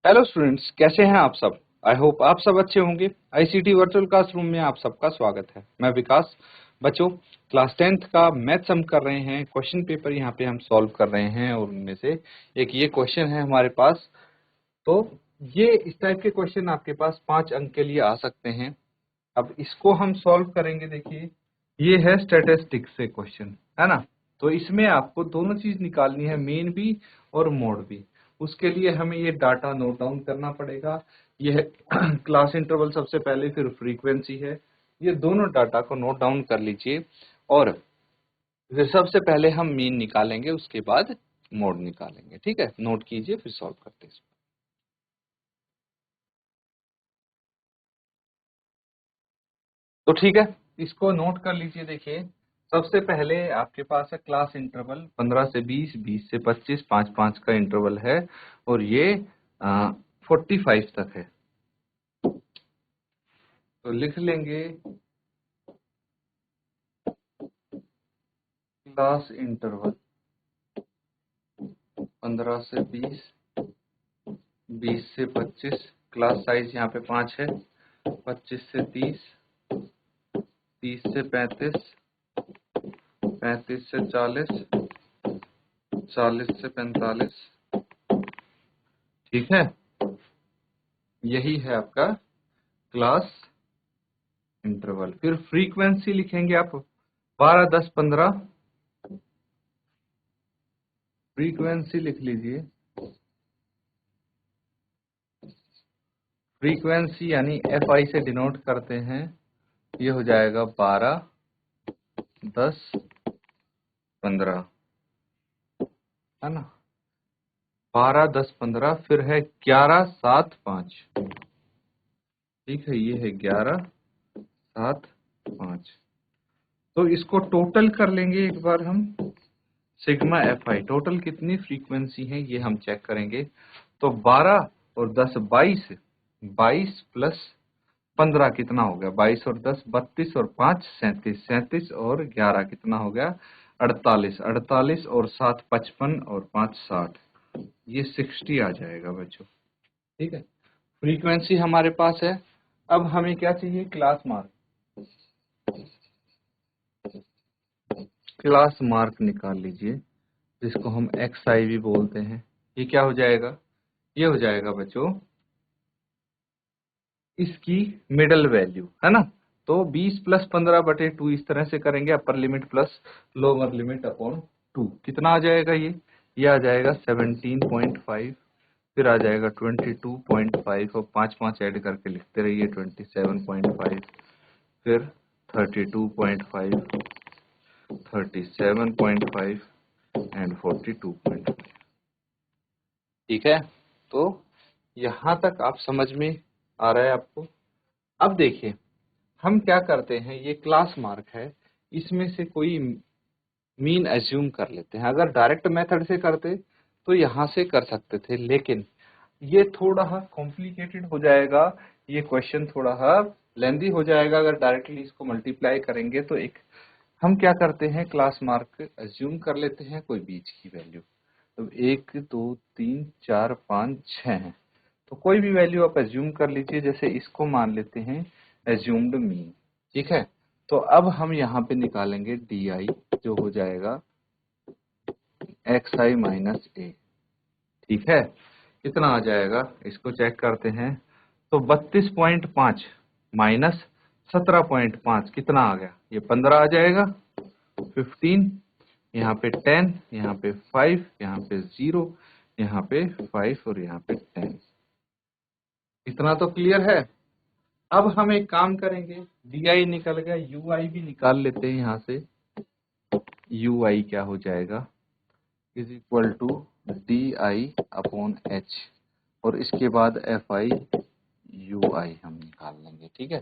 Hello students, कैसे हैं आप सब। आई होप आप सब अच्छे होंगे। आईसीटी वर्चुअल क्लासरूम में आप सबका स्वागत है। मैं विकास। बच्चों, क्लास 10th का मैथ्स हम कर रहे हैं। क्वेश्चन पेपर यहाँ पे हम सॉल्व कर रहे हैं और उनमें से एक ये क्वेश्चन है हमारे पास। तो ये इस टाइप के क्वेश्चन आपके पास 5 अंक के लिए आ सकते हैं। अब इसको हम सॉल्व करेंगे। देखिए, ये है स्टैटिस्टिक्स से क्वेश्चन, है ना। तो इसमें आपको दोनों चीज निकालनी है, मीन भी और मोड भी। उसके लिए हमें ये डाटा नोट डाउन करना पड़ेगा। ये है क्लास इंटरवल सबसे पहले, फिर फ्रीक्वेंसी है। ये दोनों डाटा को नोट डाउन कर लीजिए और फिर सबसे पहले हम मीन निकालेंगे, उसके बाद मोड निकालेंगे। ठीक है, नोट कीजिए, फिर सॉल्व करते हैं। तो ठीक है, इसको नोट कर लीजिए। देखिए, सबसे पहले आपके पास है क्लास इंटरवल 15 से 20, 20 से 25, 5-5 का इंटरवल है और ये 45 तक है। तो लिख लेंगे क्लास इंटरवल 15 से 20, 20 से 25। क्लास साइज यहाँ पे 5 है। 25 से 30, 30 से 35, 35 से 40, 40 से 45। ठीक है, यही है आपका क्लास इंटरवल। फिर फ्रीक्वेंसी लिखेंगे आप 12, 10, 15। फ्रीक्वेंसी लिख लीजिए। फ्रीक्वेंसी यानी एफ आई से डिनोट करते हैं। ये हो जाएगा 12, 10, 15, है ना। 12, 10, 15। फिर है 11, 7, 5। ठीक है, ये है 11, 7, 5। तो इसको टोटल कर लेंगे एक बार हम। सिग्मा एफ आई टोटल कितनी फ्रीक्वेंसी है ये हम चेक करेंगे। तो 12 और 10 22, 22 प्लस 15 कितना हो गया? 22 और 10 32 और 5 37, 37 और 11 कितना हो गया? 48, 48 और 7 55 और 5 60। ये 60 आ जाएगा बच्चों। ठीक है, फ्रीक्वेंसी हमारे पास है। अब हमें क्या चाहिए? Class mark. क्लास मार्क निकाल लीजिए, जिसको हम एक्स आई भी बोलते हैं। ये क्या हो जाएगा? ये हो जाएगा बच्चों इसकी मिडल वैल्यू, है ना। तो 20 प्लस 15/2 इस तरह से करेंगे, upper limit plus lower limit upon 2। कितना आ जाएगा ये आ जाएगा 17.5। फिर आ जाएगा 22.5 और 5-5 ऐड करके लिखते रहिए 27.5। फिर 32.5, 37.5 एंड 42.5। ठीक है, तो यहाँ तक आप समझ में आ रहा है आपको। अब देखिए, हम क्या करते हैं, ये क्लास मार्क है, इसमें से कोई मीन एज्यूम कर लेते हैं। अगर डायरेक्ट मेथड से करते तो यहाँ से कर सकते थे, लेकिन ये थोड़ा कॉम्प्लिकेटेड हो जाएगा। ये क्वेश्चन थोड़ा लेंदी हो जाएगा। अगर डायरेक्टली इसको मल्टीप्लाई करेंगे तो एक हम क्या करते हैं, क्लास मार्क एज्यूम कर लेते हैं कोई बीच की वैल्यू। तो 1, 2, 3, 4, 5, 6 है। तो कोई भी वैल्यू आप एज्यूम कर लीजिए। जैसे इसको मान लेते हैं एज्यूम्ड मीन। ठीक है, तो अब हम यहाँ पे निकालेंगे डी आई, जो हो जाएगा एक्स आई माइनस ए। ठीक है, कितना आ जाएगा इसको चेक करते हैं। तो 32.5 माइनस 17.5 कितना आ गया? ये 15 आ जाएगा। 15, यहाँ पे 10, यहाँ पे 5, यहाँ पे 0, यहाँ पे 5 और यहाँ पे 10। इतना तो क्लियर है। अब हम एक काम करेंगे, डी आई निकल गया, यू आई भी निकाल लेते हैं यहाँ से। यू आई क्या हो जाएगा? Is equal to D I upon H, और इसके बाद एफ आई यू आई हम निकाल लेंगे। ठीक है,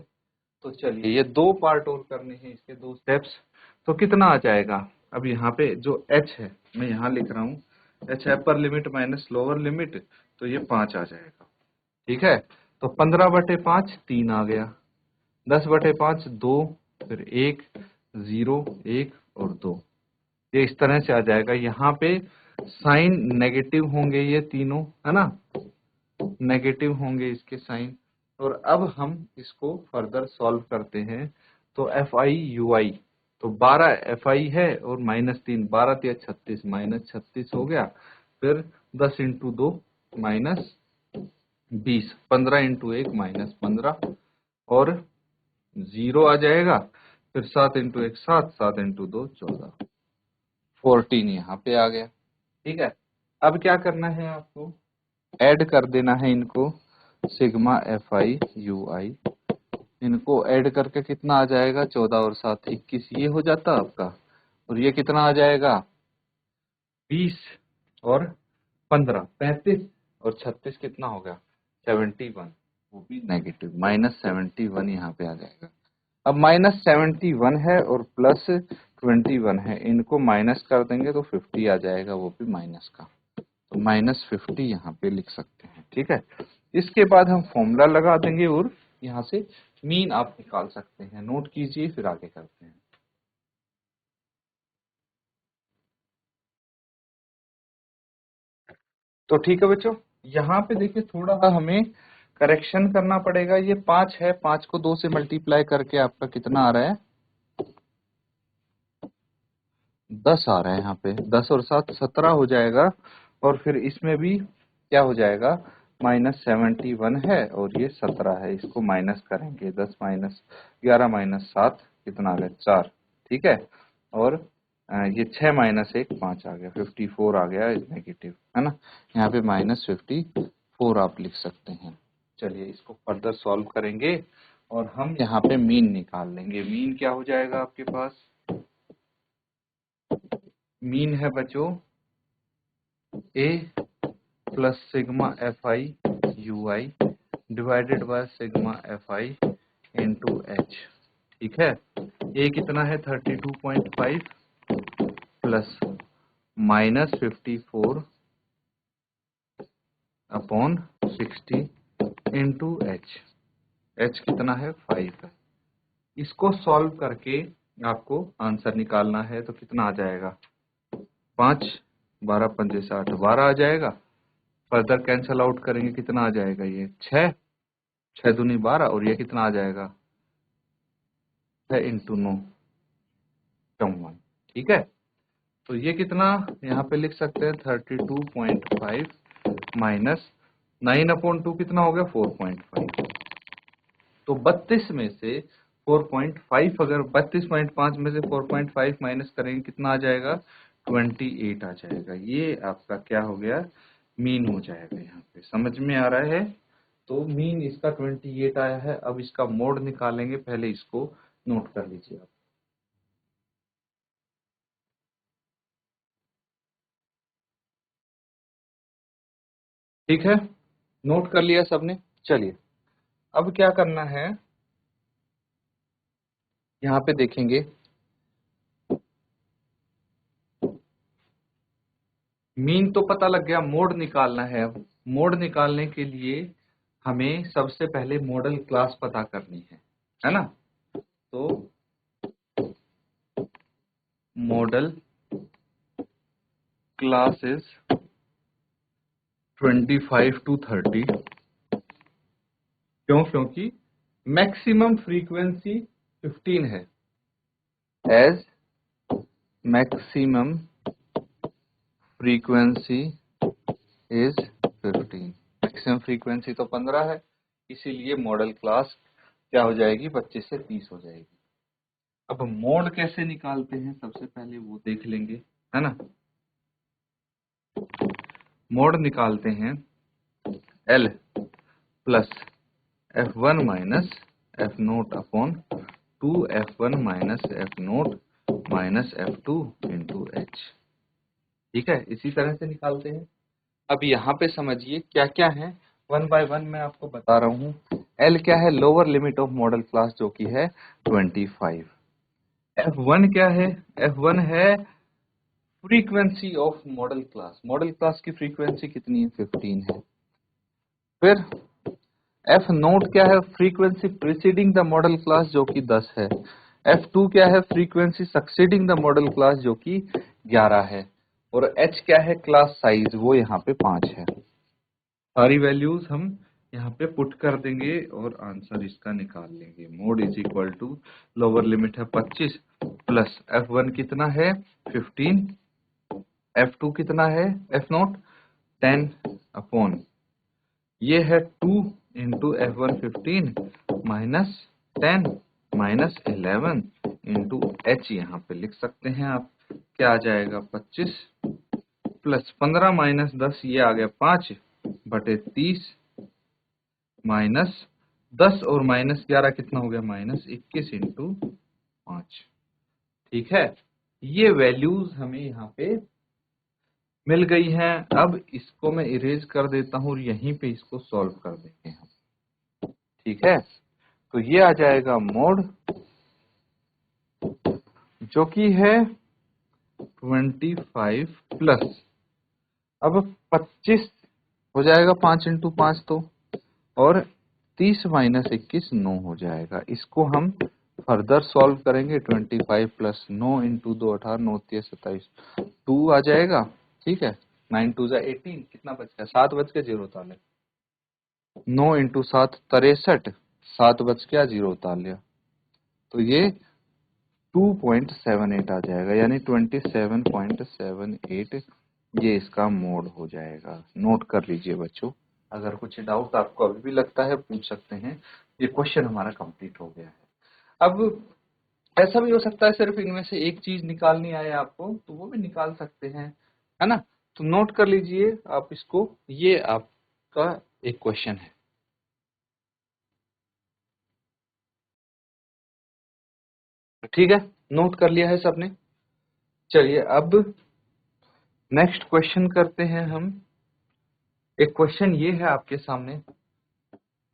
तो चलिए ये दो पार्ट और करने हैं, इसके दो स्टेप्स। तो कितना आ जाएगा? अब यहाँ पे जो एच है, मैं यहाँ लिख रहा हूँ H upper limit minus lower limit, तो ये 5 आ जाएगा। ठीक है, तो 15/5 3 आ गया। 10/5 2, फिर 1, 0, 1 और 2। ये इस तरह से आ जाएगा। यहाँ पे साइन नेगेटिव होंगे ये तीनों, है ना। नेगेटिव होंगे इसके साइन। और अब हम इसको फर्दर सॉल्व करते हैं। तो FI/UI, तो 12 FI है और -3, 12 × 36, -36 हो गया। फिर 10 × 2 -20, 15 × 1 -15 और 0 आ जाएगा। फिर 7 × 1 7, 7 × 2 14, 14 यहाँ पे आ गया। ठीक है, अब क्या करना है आपको, ऐड कर देना है इनको, सिग्मा FI/UI, इनको ऐड करके कितना आ जाएगा, 14 और 7 21, ये हो जाता आपका। और ये कितना आ जाएगा, 20 और 15 35 और 36 कितना हो गया, 71, वो भी नेगेटिव, -71 यहाँ पे आ जाएगा। अब -71 है और +21 है, इनको माइनस कर देंगे तो 50 आ जाएगा, वो भी माइनस का, तो -50 यहाँ पे लिख सकते हैं। ठीक है, इसके बाद हम फॉर्मूला लगा देंगे और यहाँ से मीन आप निकाल सकते हैं। नोट कीजिए, फिर आगे करते हैं। तो ठीक है बच्चों, यहाँ पे देखिए थोड़ा हमें करेक्शन करना पड़ेगा। ये 5 है, 5 को 2 से मल्टीप्लाई करके आपका कितना आ रहा है, 10 आ रहा है। यहाँ पे 10 और 7 17 हो जाएगा। और फिर इसमें भी क्या हो जाएगा, -71 है और ये 17 है, इसको माइनस करेंगे, 10 - 11 - 7 कितना आ गया, 4। ठीक है, और ये 6 - 1 5 आ गया, 54 आ गया नेगेटिव, है ना। यहाँ पे -54 आप लिख सकते हैं। चलिए इसको फर्दर सॉल्व करेंगे और हम यहाँ पे मीन निकाल लेंगे। मीन क्या हो जाएगा आपके पास, मीन है बच्चों A plus sigma FI/UI divided by sigma FI into H। ठीक है, A कितना है, 32.5 प्लस -54 अपॉन 60 इंटू H कितना है, 5 है। इसको सॉल्व करके आपको आंसर निकालना है, तो कितना आ जाएगा, 5 12 5 60 12 आ जाएगा। फर्दर कैंसल आउट करेंगे, कितना आ जाएगा, ये 6 6 दूनी 12 और ये कितना आ जाएगा, 6 × 9 54। ठीक है, तो ये कितना यहाँ पे लिख सकते हैं, 32.5 माइनस 9/2 कितना हो गया, 4.5। तो 32 में से 4.5, अगर 32.5 में से 4.5 माइनस करेंगे कितना आ जाएगा, 28 आ जाएगा। ये आपका क्या हो गया, मीन हो जाएगा। यहाँ पे समझ में आ रहा है, तो मीन इसका 28 आया है। अब इसका मोड निकालेंगे, पहले इसको नोट कर लीजिए आप। ठीक है, नोट कर लिया सबने। चलिए अब क्या करना है, यहाँ पे देखेंगे, मीन तो पता लग गया, मोड निकालना है। मोड निकालने के लिए हमें सबसे पहले मॉडल क्लास पता करनी है ना। तो मॉडल क्लास इज 25 to 30। क्यों, क्योंकि मैक्सिमम फ्रीक्वेंसी 15 है। As maximum frequency is 15, maximum frequency तो 15 है, इसीलिए मॉडल क्लास क्या हो जाएगी, 25 से 30 हो जाएगी। अब मोड कैसे निकालते हैं, सबसे पहले वो देख लेंगे, है ना। मोड निकालते हैं, L plus F1 minus F0 upon 2F1 minus F0 minus F2 into H। ठीक है, इसी तरह से निकालते हैं। अब यहाँ पे समझिए क्या क्या है, 1 बाय 1 मैं आपको बता रहा हूँ। L क्या है, lower limit of model class, जो कि है 25। F1 क्या है, F1 है frequency of model class. Model class की फ्रीक्वेंसी कितनी है, 15 है। फिर F0 क्या है, frequency preceding the model class, जो कि 10 है। F2 क्या है, frequency succeeding the model class, जो कि 11 है। और H क्या है, क्लास साइज, वो यहाँ पे 5 है। सारी वैल्यूज हम यहाँ पे पुट कर देंगे और आंसर इसका निकाल लेंगे। Mode is equal to lower limit है 25 प्लस F1 कितना है 15, F2 कितना है F0 10 अपॉन ये है 2 into F1 15 minus 10 minus 11 into H यहाँ पे लिख सकते हैं आप। क्या आ जाएगा 25 प्लस 15 माइनस 10 ये आ गया 5 बटे 30 माइनस 10 और माइनस 11 कितना हो गया माइनस 21 इंटू 5। ठीक है, ये वैल्यूज हमें यहाँ पे मिल गई हैं। अब इसको मैं इरेज कर देता हूँ और यहीं पे इसको सॉल्व कर देंगे हम। ठीक है, तो ये आ जाएगा मोड जो कि है 25 प्लस अब 25 हो जाएगा 5 इंटू 5 तो, और 30 माइनस 21 9 हो जाएगा। इसको हम फर्दर सॉल्व करेंगे। 25 प्लस 9 इंटू 2 18 9 3 27 2 आ जाएगा। ठीक है, 9 2 जा 18 कितना बच गया 7 बच के 0 उतार लिया। 9 इंटू 7 63 7 बच गया 0 उतार लिया, तो ये 2.78 आ जाएगा, यानी 27.78 ये इसका मोड हो जाएगा। नोट कर लीजिए बच्चों, अगर कुछ डाउट आपको अभी भी लगता है पूछ सकते हैं। ये क्वेश्चन हमारा कंप्लीट हो गया है। अब ऐसा भी हो सकता है सिर्फ इनमें से एक चीज निकालनी आए आपको, तो वो भी निकाल सकते हैं, है ना। तो नोट कर लीजिए आप इसको, ये आपका एक क्वेश्चन है। ठीक है, नोट कर लिया है सबने। चलिए अब नेक्स्ट क्वेश्चन करते हैं हम। एक क्वेश्चन ये है आपके सामने,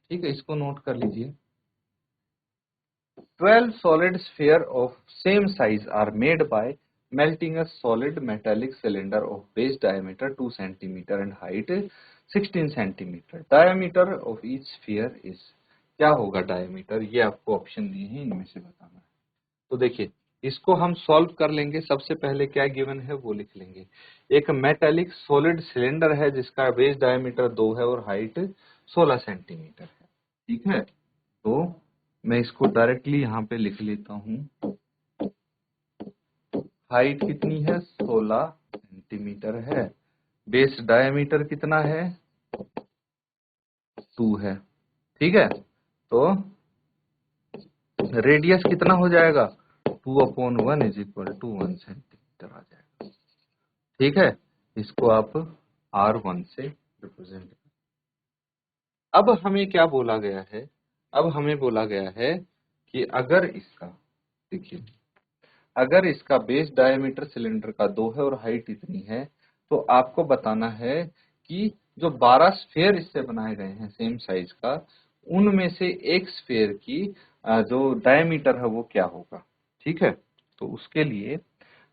ठीक है, इसको नोट कर लीजिए। 12 solid sphere of same size are made by melting a solid metallic cylinder of base diameter 2 cm and height 16 cm. Diameter of each sphere is, क्या होगा डायमीटर, ये आपको ऑप्शन दिए हैं, इनमें से बताना है। तो देखिए इसको हम सॉल्व कर लेंगे। सबसे पहले क्या गिवन है वो लिख लेंगे। एक मेटेलिक सॉलिड सिलेंडर है जिसका बेस डायमीटर 2 है और हाइट 16 सेंटीमीटर है। ठीक है, तो मैं इसको डायरेक्टली यहाँ पे लिख लेता हूँ। हाइट कितनी है 16 सेंटीमीटर है, बेस डायमीटर कितना है 2 है। ठीक है, तो रेडियस कितना हो जाएगा 2/1 इज इक्वल टू 1 सेंटीमीटर आ जाएगा। ठीक है, इसको आप R1 से रिप्रेजेंट करें। अब हमें क्या बोला गया है, अब हमें बोला गया है कि अगर इसका, देखिए अगर इसका बेस डायमीटर सिलेंडर का 2 है और हाइट इतनी है, तो आपको बताना है कि जो 12 स्फीयर इससे बनाए गए हैं सेम साइज का, उनमें से एक स्फीयर की जो डायमीटर है वो क्या होगा। ठीक है, तो उसके लिए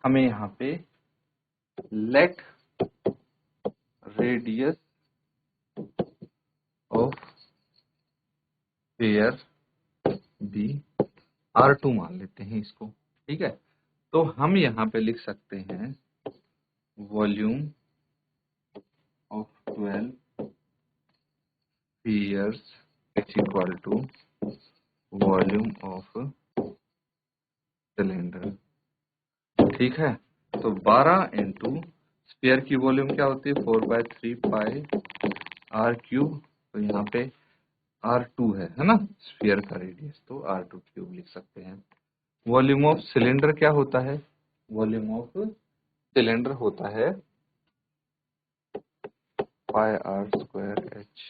हमें यहाँ पे लेट रेडियस ऑफ स्फीयर भी R2 मान लेते हैं इसको। ठीक है, तो हम यहाँ पे लिख सकते हैं volume of 12 spheres is equal to volume of cylinder. ठीक है, तो 12 इंटू स्फीयर की वॉल्यूम क्या होती है 4/3 पाई R क्यूब, तो यहाँ पे R2 है ना स्फीयर का रेडियस, तो R2 क्यूब लिख सकते हैं। वॉल्यूम ऑफ सिलेंडर क्या होता है, वॉल्यूम ऑफ सिलेंडर होता है पाई R²H।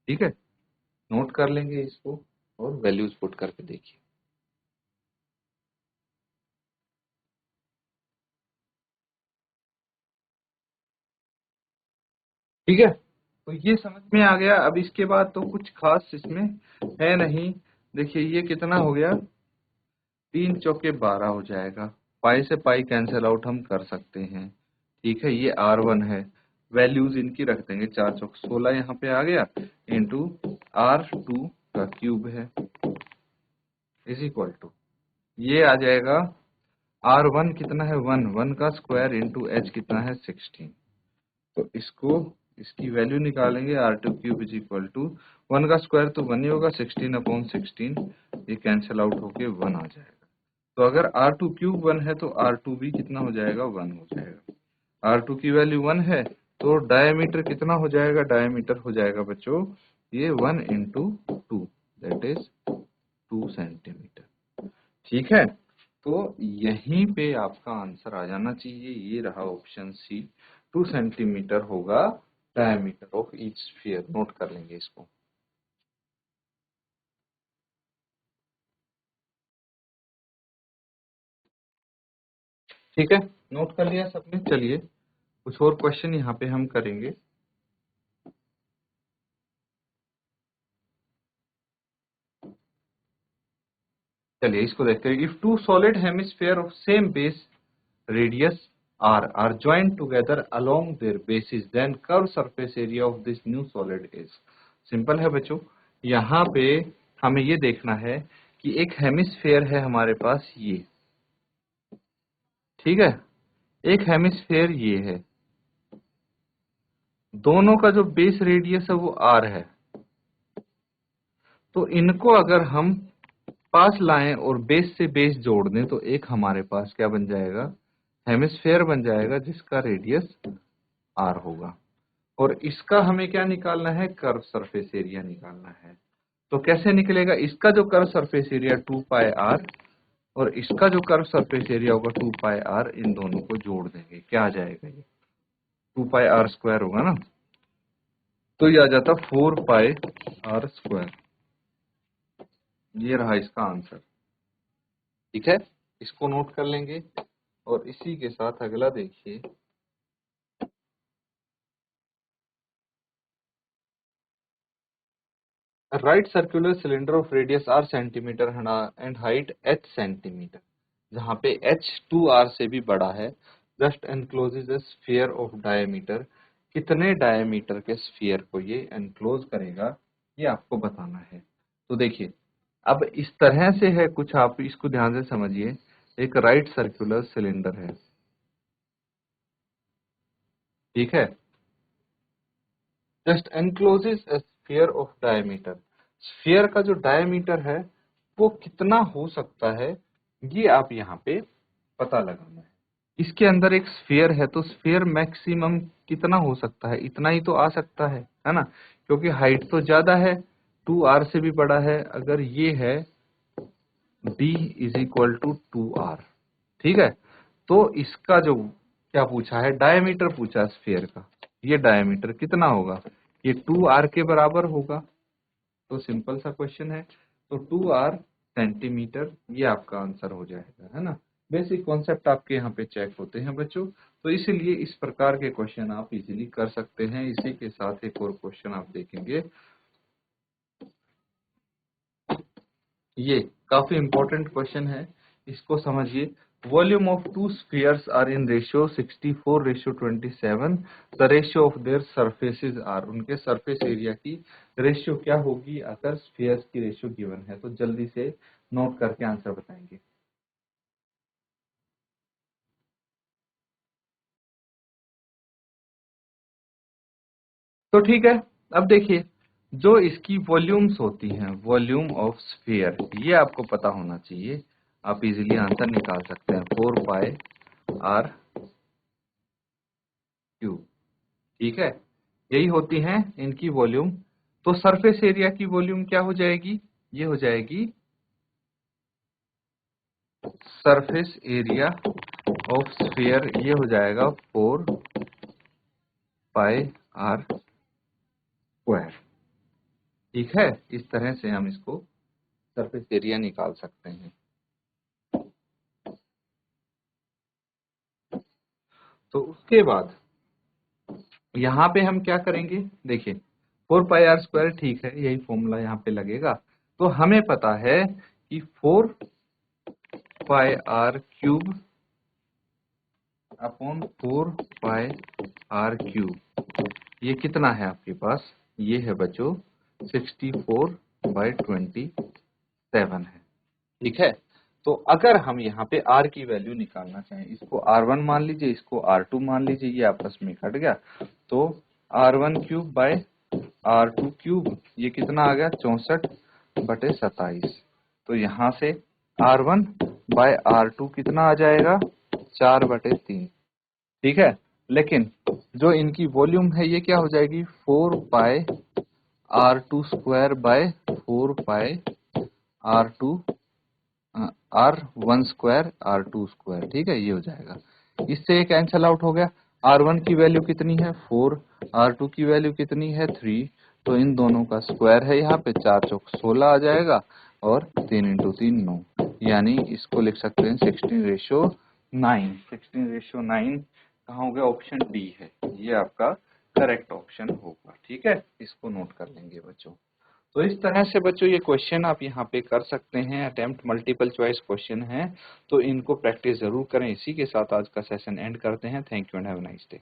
ठीक है, नोट कर लेंगे इसको और वैल्यूज पुट करके देखिए। ठीक है, तो ये समझ में आ गया। अब इसके बाद तो कुछ खास इसमें है नहीं। देखिए ये कितना हो गया 3 चौके 12 हो जाएगा, पाई से पाई कैंसिल आउट हम कर सकते हैं। ठीक है, ये R1 है, वैल्यूज इनकी रख देंगे, 4 चौक 16 यहाँ पे आ गया इंटू R2 का क्यूब है इज इक्वल टू, ये आ जाएगा R1 कितना है 1 का स्क्वायर इंटू H कितना है 16। तो इसको इसकी वैल्यू निकालेंगे R2 cube is equal to 1 का स्क्वायर तो 1 ही होगा, 16/16 ये कैंसिल आउट होके 1 आ जाएगा। तो अगर R2 क्यूब 1 है तो R2 भी कितना हो जाएगा, 1 हो जाएगा। R2 की वैल्यू 1 है तो डायमीटर कितना हो जाएगा, डायमीटर हो जाएगा बच्चों ये 1 इंटू 2 दैट इज 2 सेंटीमीटर। ठीक है, तो यहीं पे आपका आंसर आ जाना चाहिए, ये रहा ऑप्शन सी, 2 सेंटीमीटर होगा diameter of each sphere. Note कर लेंगे इसको। ठीक है, नोट कर लिया सबने। चलिए कुछ और क्वेश्चन यहाँ पे हम करेंगे। चलिए इसको देखते हैं। If two solid hemisphere of same base radius r are joined together along their bases, then curved surface area of this new solid is। Simple है बच्चों, यहाँ पे हमें ये देखना है कि एक हेमिस्फेयर है हमारे पास ये, ठीक है, एक हेमिस्फेयर ये है, दोनों का जो बेस रेडियस है वो r है। तो इनको अगर हम पास लाएं और बेस से बेस जोड़ दें तो एक हमारे पास क्या बन जाएगा, हेमिस्फेयर बन जाएगा जिसका रेडियस r होगा। और इसका हमें क्या निकालना है, कर्व सरफेस एरिया निकालना है। तो कैसे निकलेगा, इसका जो कर्व सरफेस एरिया 2 पाई r और इसका जो कर्व सरफेस एरिया होगा 2 पाई r, इन दोनों को जोड़ देंगे, क्या आ जाएगा, ये 2 पाई r स्क्वायर होगा ना, तो ये आ जाता 4 पाई r स्क्वायर। ये रहा इसका आंसर। ठीक है, इसको नोट कर लेंगे। और इसी के साथ अगला देखिए, right circular cylinder of radius r centimetre and height h centimetre, जहां पे h 2r से भी बड़ा है, just encloses A sphere of diameter. कितने डायमीटर के स्फीयर को ये एनक्लोज करेगा, ये आपको बताना है। तो देखिए अब इस तरह से है कुछ, आप इसको ध्यान से समझिए। एक राइट सर्कुलर सिलेंडर है, ठीक है, just encloses A sphere of diameter. Sphere का जो डायमीटर है वो कितना हो सकता है, ये आप यहाँ पे पता लगाना है। इसके अंदर एक स्फीयर है तो स्फीयर मैक्सिमम कितना हो सकता है, इतना ही तो आ सकता है ना, क्योंकि हाइट तो ज्यादा है, 2r से भी बड़ा है। अगर ये है d is equal to 2r, ठीक है, तो इसका जो क्या पूछा है, डायमीटर पूछा है स्फीयर का, ये डायमीटर कितना होगा, ये 2r के बराबर होगा। तो सिंपल सा क्वेश्चन है, तो 2r सेंटीमीटर, ये आपका आंसर हो जाएगा, है ना। बेसिक कॉन्सेप्ट आपके यहाँ पे चेक होते हैं बच्चों, तो इसीलिए इस प्रकार के क्वेश्चन आप इजीली कर सकते हैं। इसी के साथ एक और क्वेश्चन आप देखेंगे, ये काफी इंपॉर्टेंट क्वेश्चन है, इसको समझिए। Volume of two spheres are in ratio 64:27, the ratio of their surfaces are, उनके सरफेस एरिया की रेशियो क्या होगी अगर स्फीयर्स की रेशियो गिवन है। तो जल्दी से नोट करके आंसर बताएंगे। तो ठीक है, अब देखिए जो इसकी वॉल्यूम्स होती हैं, वॉल्यूम ऑफ स्फीयर, ये आपको पता होना चाहिए, आप इजीली आंसर निकाल सकते हैं, 4 पाई r क्यूब, ठीक है, यही होती हैं इनकी वॉल्यूम। तो सरफेस एरिया की वॉल्यूम क्या हो जाएगी, ये हो जाएगी सरफेस एरिया ऑफ स्फीयर, ये हो जाएगा 4 पाई r स्क्वायर। ठीक है, इस तरह से हम इसको सरफेस एरिया निकाल सकते हैं। तो उसके बाद यहाँ पे हम क्या करेंगे, देखिए 4 पाई r स्क्वायर, ठीक है, यही फॉर्मूला यहाँ पे लगेगा। तो हमें पता है कि 4 पाई r क्यूब अपॉन 4 पाई r क्यूब, ये कितना है आपके पास, ये है बच्चों 64/27 है। ठीक है, तो अगर हम यहाँ पे r की वैल्यू निकालना चाहें, इसको r1 मान लीजिए, इसको r2 मान लीजिए, ये आपस में कट गया, तो R1 cube by R2 cube, ये कितना आ गया 64/27। तो यहाँ से R1 बाय R2 कितना आ जाएगा 4/3, ठीक है। लेकिन जो इनकी वॉल्यूम है ये क्या हो जाएगी 4 पाई R2 square by 4 pi R2 R1 square R2 square, ठीक है, ये हो जाएगा। इससे ये कैंसल आउट हो गया। R1 की वैल्यू कितनी है 4, R2 की वैल्यू कितनी है 3, तो इन दोनों का स्क्वायर है यहाँ पे, 4 चौक 16 आ जाएगा और 3 × 3 9, यानी इसको लिख सकते हैं 16:9। 16:9 कहाँ हो गया, ऑप्शन डी है, ये आपका करेक्ट ऑप्शन होगा, ठीक है। इसको नोट कर लेंगे बच्चों। तो इस तरह से बच्चों ये क्वेश्चन आप यहाँ पे कर सकते हैं, अटेम्प्ट मल्टीपल चॉइस क्वेश्चन है, तो इनको प्रैक्टिस जरूर करें। इसी के साथ आज का सेशन एंड करते हैं। Thank you and have a nice day.